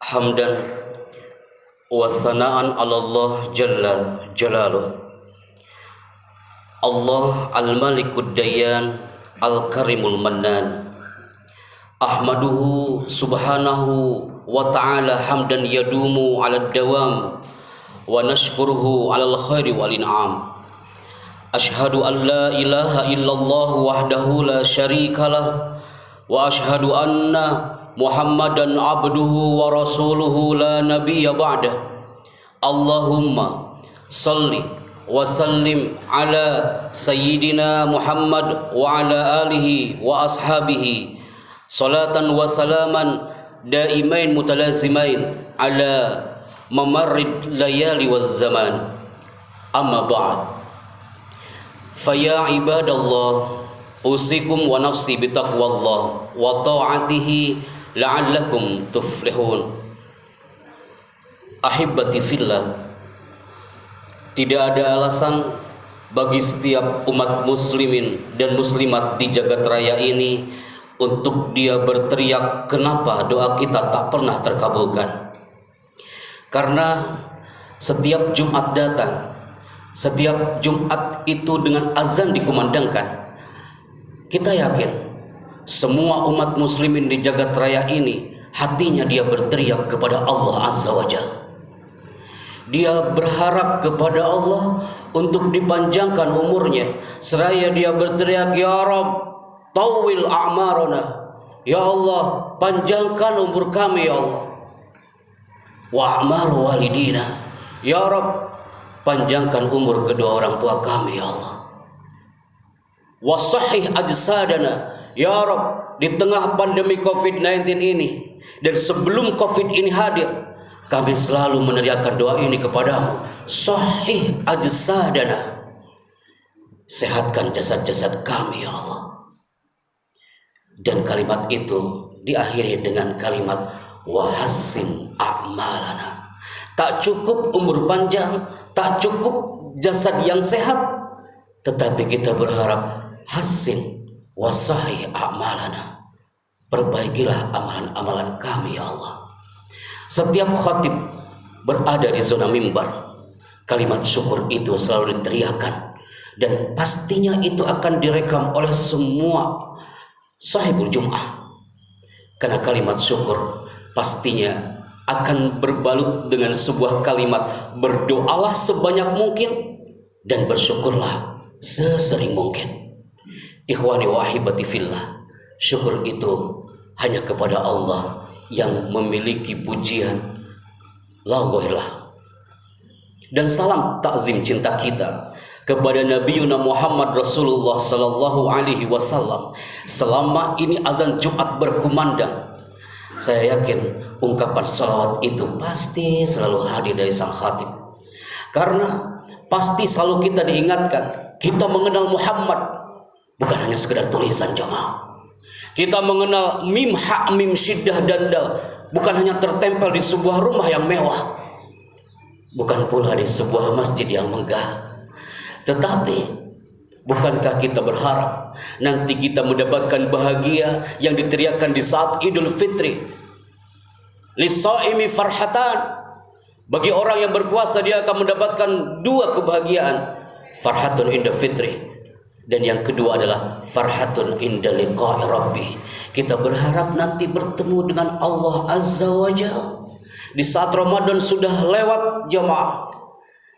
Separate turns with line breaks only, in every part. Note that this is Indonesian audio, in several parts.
hamdan wa sana'an 'ala Allah jalla jalaluh. Allah al-Malikud Dayyan al-Karimul Mannan. Ahmaduhu subhanahu wa ta'ala hamdan yadumu 'ala dawam wa nashkuruhu 'alal khairi wal in'am. Ashhadu an la ilaha illallah wahdahu la syarikalah wa ashhadu anna Muhammadan abduhu wa rasuluhu la nabiyya ba'dah. Allahumma salli wa sallim ala sayyidina Muhammad wa ala alihi wa ashabihi salatan wa salaman daimain mutalazimain ala mamarrid layali waz zaman. Amma ba'd. Faya ibadallah, usikum wa nafsi bitaqwallah wa ta'atihi la'allakum tuflihun. Ahibbati fillah, tidak ada alasan bagi setiap umat muslimin dan muslimat di jagat raya ini untuk dia berteriak kenapa doa kita tak pernah terkabulkan. Karena setiap Jumat datang, setiap Jumat itu dengan azan dikumandangkan, kita yakin semua umat muslimin di jagat raya ini hatinya dia berteriak kepada Allah Azza wa Jalla. Dia berharap kepada Allah untuk dipanjangkan umurnya, seraya dia berteriak, Ya Rabb, tawil a'marana, ya Allah, panjangkan umur kami ya Allah. Wa a'mar walidina, ya Rabb, panjangkan umur kedua orang tua kami ya Allah. Wa sahih ajsadana, ya Rabb, di tengah pandemi COVID-19 ini dan sebelum COVID ini hadir, kami selalu meneriakkan doa ini kepadamu. Sahih ajsadana, sehatkan jasad-jasad kami ya Allah. Dan kalimat itu diakhiri dengan kalimat wahassin a'malana. Tak cukup umur panjang, tak cukup jasad yang sehat, tetapi kita berharap hasin wasahi a'malana, perbaikilah amalan-amalan kami ya Allah. Setiap khatib berada di zona mimbar, kalimat syukur itu selalu diteriakan, dan pastinya itu akan direkam oleh semua sahibul jum'ah. Karena kalimat syukur pastinya akan berbalut dengan sebuah kalimat berdoalah sebanyak mungkin dan bersyukurlah sesering mungkin. Ikhwani wa ahibati fillah, syukur itu hanya kepada Allah yang memiliki pujian, la ghailah. Dan salam takzim cinta kita kepada Nabiuna Muhammad Rasulullah sallallahu alaihi wasallam. Selama ini azan Jumat berkumandang, saya yakin ungkapan salawat itu pasti selalu hadir dari sang khatib. Karena pasti selalu kita diingatkan, kita mengenal Muhammad bukan hanya sekedar tulisan jemaah. Kita mengenal mim ha mim syiddah dan dal bukan hanya tertempel di sebuah rumah yang mewah, bukan pula di sebuah masjid yang megah. Tetapi bukankah kita berharap nanti kita mendapatkan bahagia yang diteriakkan di saat Idul Fitri? Lis-shaimi farhatan, bagi orang yang berpuasa dia akan mendapatkan dua kebahagiaan, farhatun inda fitri, dan yang kedua adalah farhatun inda liqa'i rabbi. Kita berharap nanti bertemu dengan Allah Azza wa Jalla di saat Ramadan sudah lewat jemaah,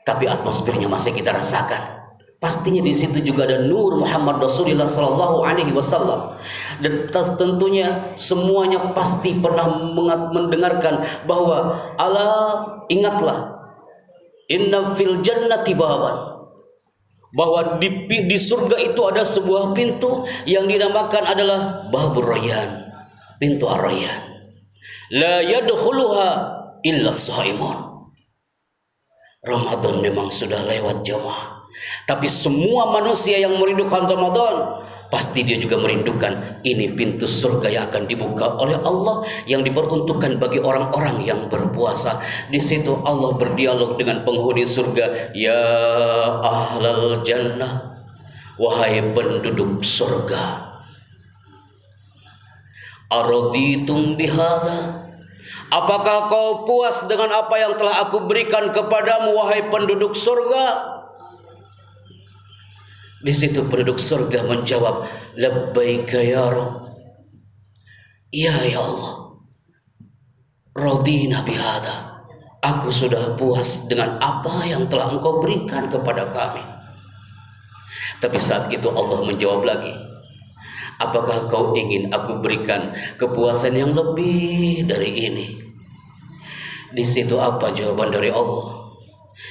tapi atmosfernya masih kita rasakan. Pastinya di situ juga ada nur Muhammad Rasulullah sallallahu alaihi wasallam. Dan tentunya semuanya pasti pernah mendengarkan bahwa ingatlah, inna fil jannati baban, bahwa di surga itu ada sebuah pintu yang dinamakan adalah Babur Rayyan, pintu Ar-Rayyan. La yadkhuluha illa shaimun. Ramadan memang sudah lewat jemaah, tapi semua manusia yang merindukan Ramadan pasti dia juga merindukan ini pintu surga yang akan dibuka oleh Allah, yang diperuntukkan bagi orang-orang yang berpuasa. Di situ Allah berdialog dengan penghuni surga, ya ahlal jannah, wahai penduduk surga, araditum bihadza, Apakah kau puas dengan apa yang telah aku berikan kepadamu, wahai penduduk surga? Di situ penduduk surga menjawab, labbaika ya Rabb. Ya Allah, radina bihada. Aku sudah puas dengan apa yang telah engkau berikan kepada kami. Tapi saat itu Allah menjawab lagi, apakah kau ingin aku berikan kepuasan yang lebih dari ini? Di situ apa jawaban dari Allah?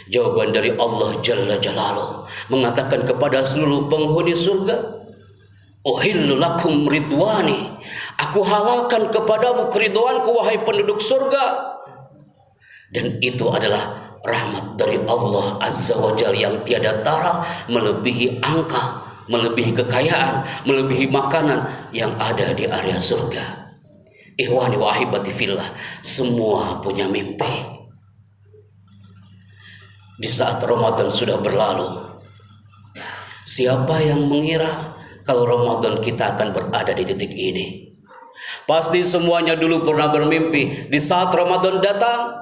Jawaban dari Allah Jalla Jalaluhu mengatakan kepada seluruh penghuni surga, uhillu lakum ridwani. Aku halalkan kepadamu keridwaanku, wahai penduduk surga. Dan itu adalah rahmat dari Allah Azza wa Jalla yang tiada tara, melebihi angka, melebihi kekayaan, melebihi makanan yang ada di area surga. Ikhwani wa ahibati fillah, semua punya mimpi. Di saat Ramadan sudah berlalu, siapa yang mengira kalau Ramadan kita akan berada di titik ini? Pasti semuanya dulu pernah bermimpi di saat Ramadan datang.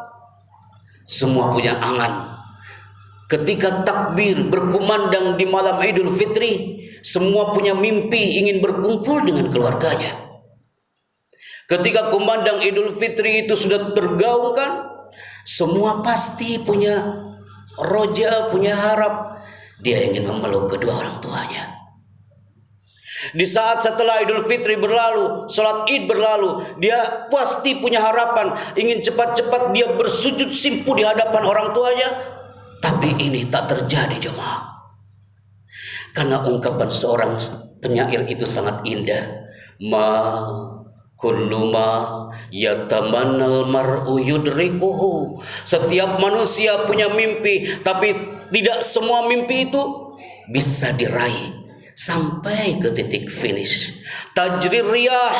Semua punya angan. Ketika takbir berkumandang di malam Idul Fitri, semua punya mimpi ingin berkumpul dengan keluarganya. Ketika kumandang Idul Fitri itu sudah tergaungkan, semua pasti punya roja, punya harap. Dia ingin memeluk kedua orang tuanya. Di saat setelah Idul Fitri berlalu, sholat Id berlalu, dia pasti punya harapan, ingin cepat-cepat dia bersujud simpu di hadapan orang tuanya. Tapi ini tak terjadi, jemaah. Karena ungkapan seorang penyair itu sangat indah. Kullu ma yatamannal mar'u yudrikuhu. Setiap manusia punya mimpi, tapi tidak semua mimpi itu bisa diraih sampai ke titik finish. Tajri riyah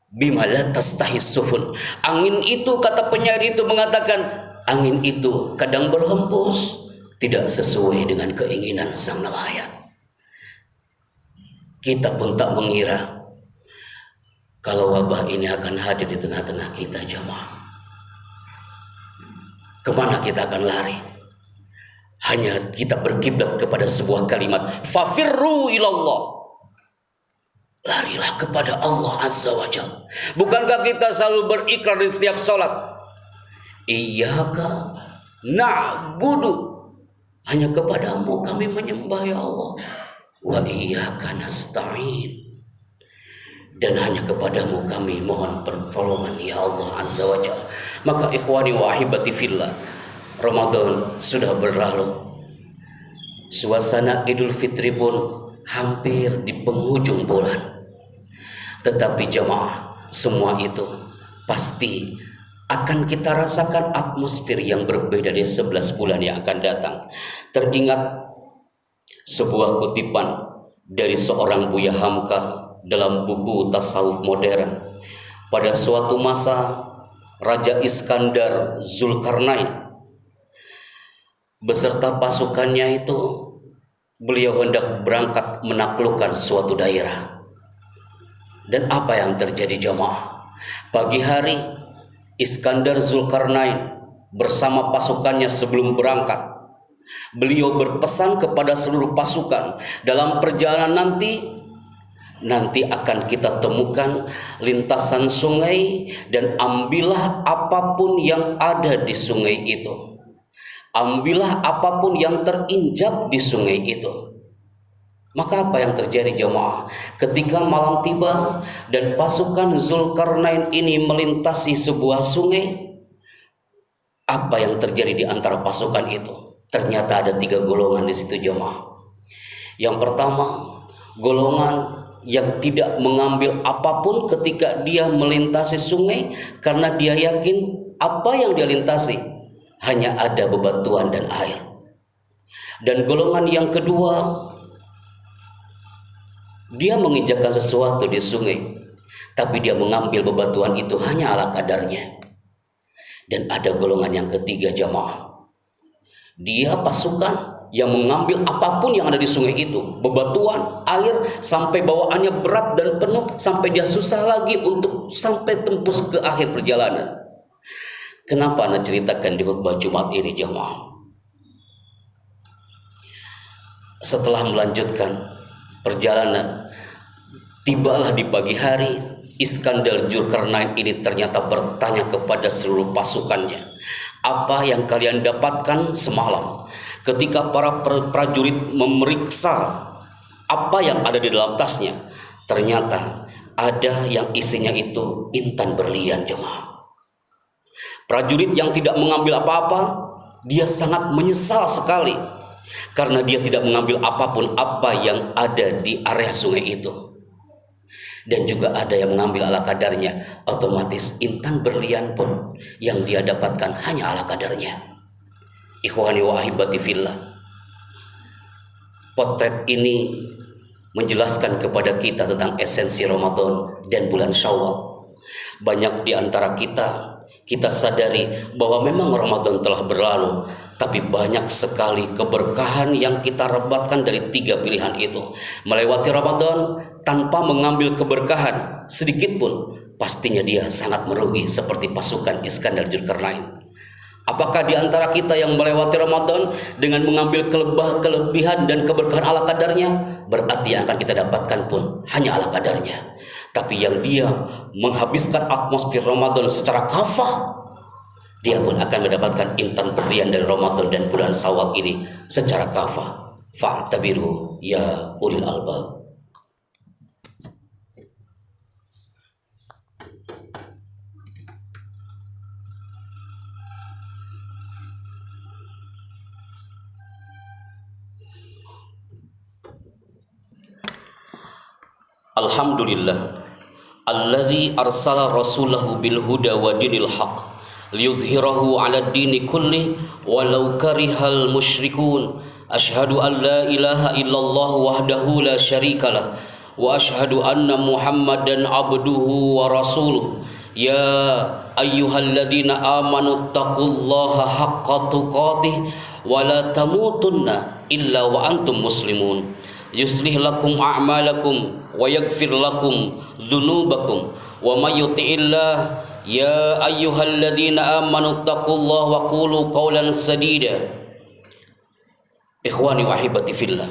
bima la tastahis sufun. Angin itu, kata penyair itu mengatakan, angin itu kadang berhembus tidak sesuai dengan keinginan sang nelayan. Kita pun tak mengira kalau wabah ini akan hadir di tengah-tengah kita, jemaah. Kemana kita akan lari? Hanya kita berkiblat kepada sebuah kalimat, fafirru ilallah. Larilah kepada Allah Azza wa Jalla. Bukankah kita selalu berikrar di setiap sholat, iyyaka na'budu, hanya kepadamu kami menyembah ya Allah, wa iyyaka nasta'in, dan hanya kepadamu kami mohon pertolongan ya Allah Azza wa Jalla. Maka ikhwani wa ahibati fillah, Ramadan sudah berlalu. Suasana Idul Fitri pun hampir di penghujung bulan. Tetapi jemaah, semua itu pasti akan kita rasakan atmosfer yang berbeda di 11 bulan yang akan datang. Teringat sebuah kutipan dari seorang Buya Hamka dalam buku Tasawuf Modern. Pada suatu masa Raja Iskandar Zulkarnain beserta pasukannya itu, beliau hendak berangkat menaklukkan suatu daerah. Dan apa yang terjadi, jemaah? Pagi hari Iskandar Zulkarnain bersama pasukannya sebelum berangkat, beliau berpesan kepada seluruh pasukan, dalam perjalanan nanti akan kita temukan lintasan sungai, dan ambillah apapun yang ada di sungai itu. Ambillah apapun yang terinjak di sungai itu. Maka apa yang terjadi, jemaah? Ketika malam tiba dan pasukan Zulkarnain ini melintasi sebuah sungai, apa yang terjadi di antara pasukan itu? Ternyata ada 3 golongan di situ, jemaah. Yang pertama, golongan yang tidak mengambil apapun ketika dia melintasi sungai, karena dia yakin apa yang dia lintasi hanya ada bebatuan dan air. Dan golongan yang kedua, dia menginjakkan sesuatu di sungai, tapi dia mengambil bebatuan itu hanya ala kadarnya. Dan ada golongan yang ketiga, jemaah, dia pasukan yang mengambil apapun yang ada di sungai itu, bebatuan, air, sampai bawaannya berat dan penuh, sampai dia susah lagi untuk sampai tembus ke akhir perjalanan. Kenapa Anda ceritakan di khutbah Jumat ini jemaah? Setelah melanjutkan perjalanan, tibalah di pagi hari. Iskandar Zulkarnain ini ternyata bertanya kepada seluruh pasukannya, apa yang kalian dapatkan semalam? Ketika para prajurit memeriksa apa yang ada di dalam tasnya, ternyata ada yang isinya itu intan berlian jemaah. Prajurit yang tidak mengambil apa-apa, dia sangat menyesal sekali karena dia tidak mengambil apapun apa yang ada di area sungai itu. Dan juga ada yang mengambil ala kadarnya, otomatis intan berlian pun yang dia dapatkan hanya ala kadarnya. Ikhwani wa ahibati fillah, potret ini menjelaskan kepada kita tentang esensi Ramadan dan bulan Syawal. Banyak di antara kita sadari bahwa memang Ramadan telah berlalu, tapi banyak sekali keberkahan yang kita dapatkan dari 3 pilihan itu. Melewati Ramadan tanpa mengambil keberkahan sedikit pun, pastinya dia sangat merugi seperti pasukan Iskandar Zulkarnain. Apakah di antara kita yang melewati Ramadan dengan mengambil kelebihan dan keberkahan ala kadarnya? Berarti yang akan kita dapatkan pun hanya ala kadarnya. Tapi yang dia menghabiskan atmosfer Ramadan secara kafah, dia pun akan mendapatkan intan berlian dari Ramadan dan bulan Syawal ini secara kafah. Fa'tabiru ya ulil albab. Alhamdulillah alladzi arsala rasulahu bil huda wa dinil haq liyuzhirahu 'ala dini kulli walau karihal musyrikun. Asyhadu an la ilaha illallah wahdahu la syarikalah wa asyhadu anna Muhammadan abduhu wa rasuluh. Ya ayyuhalladzina amanu taqullaha haqqa tuqatih wa la tamutunna illa wa antum muslimun. Yuslih lakum a'malakum wa yaghfir lakum dzunubakum wa may yuti'illah ya ayyuhalladzina amanu taqullaha wa qulu qawlan sadida. Ikhwani wa ahibati fillah,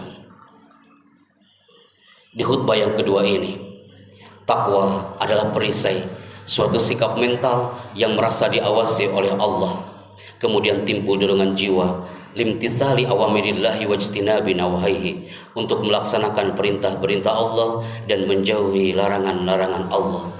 di khutbah yang kedua ini, takwa adalah perisai suatu sikap mental yang merasa diawasi oleh Allah, kemudian timbul dorongan jiwa limtithali awamirillahi wajtinabi nawaihi, untuk melaksanakan perintah-perintah Allah dan menjauhi larangan-larangan Allah.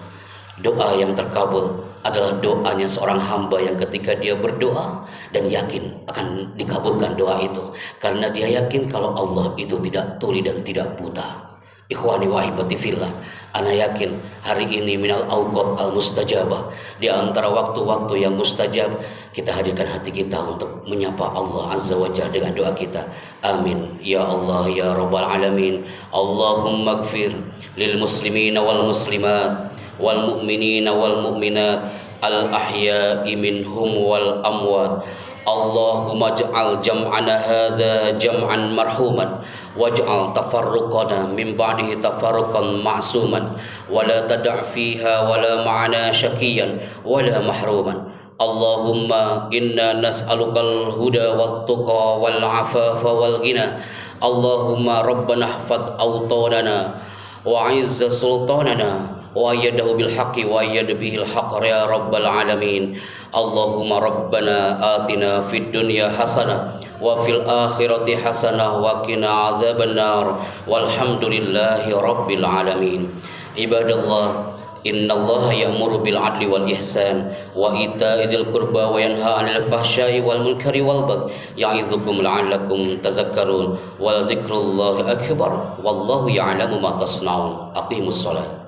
Doa yang terkabul adalah doanya seorang hamba yang ketika dia berdoa dan yakin akan dikabulkan doa itu, karena dia yakin kalau Allah itu tidak tuli dan tidak buta. Ikhwani wa ahibati fillah, ana yakin hari ini minal awqat al mustajabah, di antara waktu-waktu yang mustajab, kita hadirkan hati kita untuk menyapa Allah Azza wa Jalla dengan doa kita. Amin ya Allah ya rabbal alamin. Allahumma gfir lil muslimina wal muslimat wal mu'minina wal mu'minat al ahya'i minhum wal amwat. Allahumma ij'al jam'ana hadza jam'an marhuman waj'al tafarruqana min ba'dihi tafarruqan ma'suman wa la tada' fiha wa la ma'ana syaqiyan wa la mahruman. Allahumma inna nas'alukal huda wat tuqa wal afafa wal ghina. Allahumma rabbana ihfadh awtanana wa 'izz sultanana wa ayyadahu bil haqqi wa ayyad bihil haqq ya rabbal alamin. Allahumma rabbana atina fid dunya hasanah wa fil akhirati hasanah wa qina adzabannar walhamdulillahi rabbil alamin. Ibadallah, innallaha ya'muru bil adli wal ihsan wa ita'i dzil qurba wa yanha 'anil fahsya'i wal munkari wal baghi ya'idzukum la'allakum tadhakkarun wa dzikrullahi akbar wallahu ya'lamu ma tasna'un. Aqimus shalah.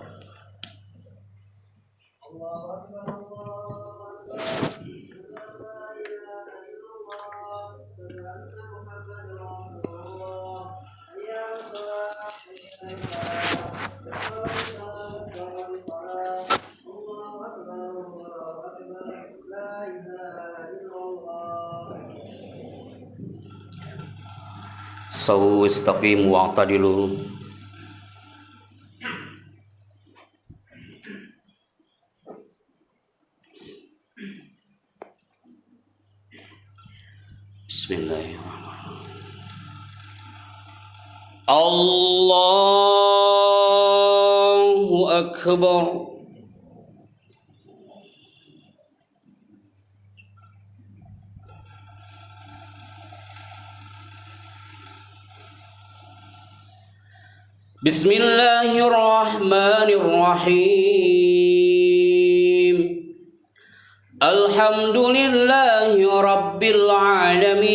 Sawu istaqimu wa'tadilu. Bismillahirrahmanirrahim. Allahu Akbar. Bismillahirrahmanirrahim. Alhamdulillahi Rabbil Alamin.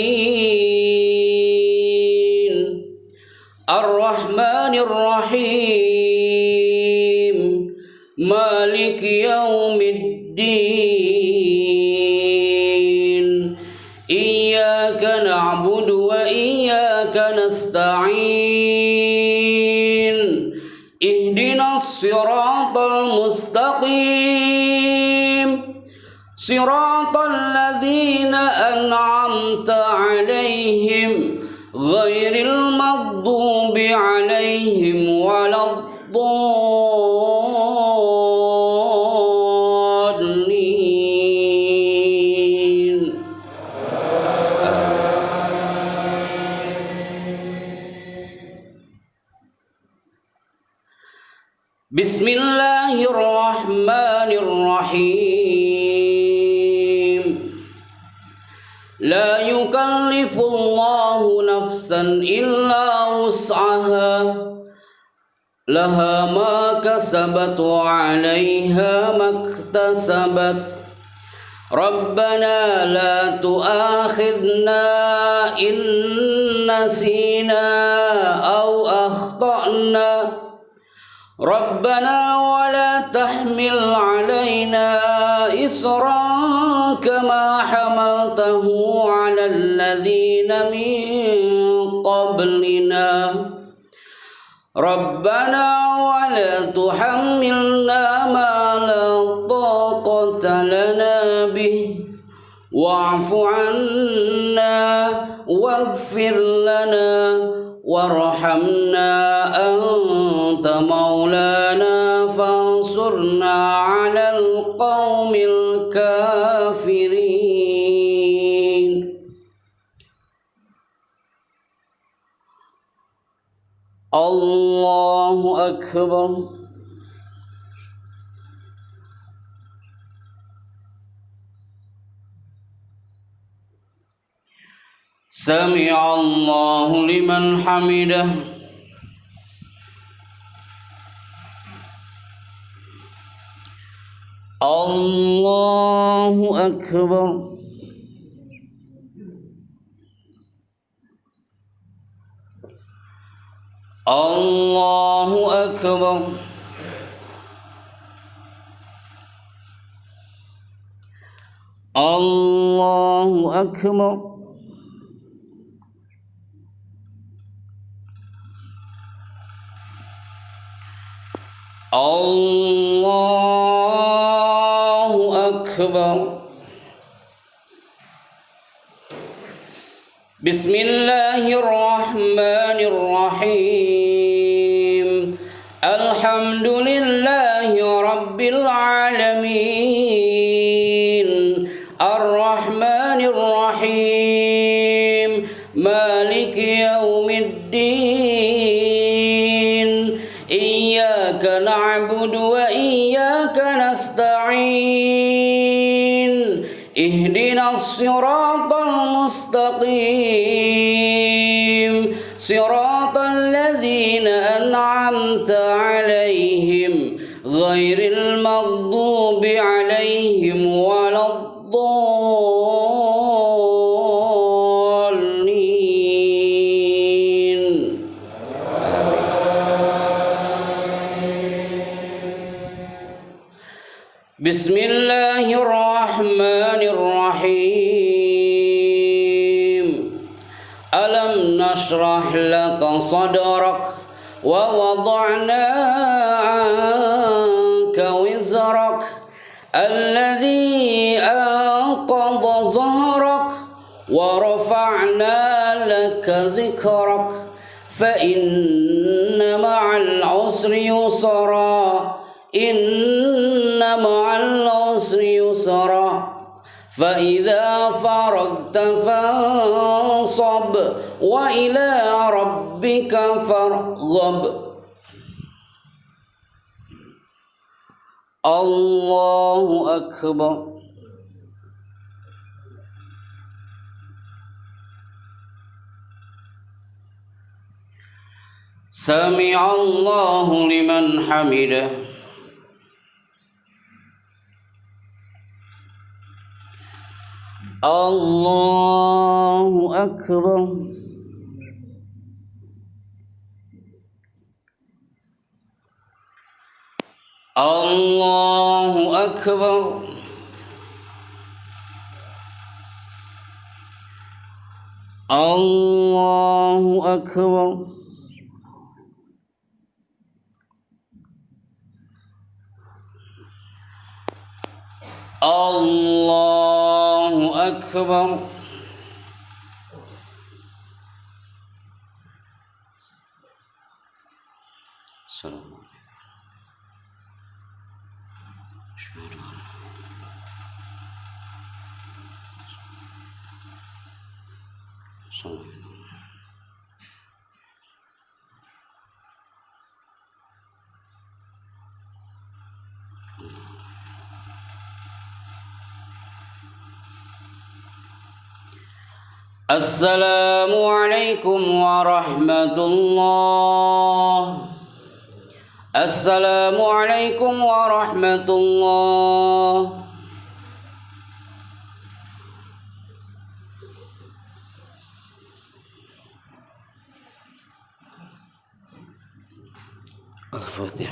Ar-Rahmanir Rahim. Maliki Yaumiddin. Iyyaka na'budu wa iyyaka nasta'in. Ihdinas siratal mustaqim. Siratal ladzina an'amta 'alaihim ghairil maghdubi 'alaihim waladdallin. Bismillahirrahmanirrahim. La yukallifullahu nafsan illa wus'aha, laha ma kasabat wa 'alayha maktasabat. Rabbana la tu'akhidna in nasina aw akhta'na. Rabbana wa la tahmil 'alaina isran kama hamaltahu 'alal ladzina min qablina. Rabbana wa la tuhammilna ma la taqata lana bih wa'fu 'anna waghfir lana warhamna anta maulana fansurna 'alal qaumil kafirin. Allahu Akbar. Sami'allahu liman hamidah. Allahu Akbar. Allahu Akbar. Allahu Akbar. Allahu Akbar. Bismillahirrahmanirrahim. Alhamdulillahi Rabbil Alamin. Ar-Rahmanir Rahim. Maliki Yaumiddin. Iyyaka na'budu wa iyyaka nasta'in. Ihdinas siratal mustaqim. Siratal ladzina an'amta 'alaihim ghairil maghdubi 'alaihim waladdallin. Bismillahirrahmanirrahim. Alam nashrah laka sadrak wa wada'na 'anka wizrak alladhi anqadha dhahrak wa rafa'na laka dhikrak fa inna ma'al usri yusra. Inna ma'al usri yusra. فإذا فرغت فانصب وإلى ربك فارغب الله أكبر. سمع الله لمن حمده. الله أكبر. الله أكبر. الله أكبر. الله أكبر. السلام عليكم. السلام عليكم ورحمة الله. السلام عليكم ورحمة الله. الفاتحة.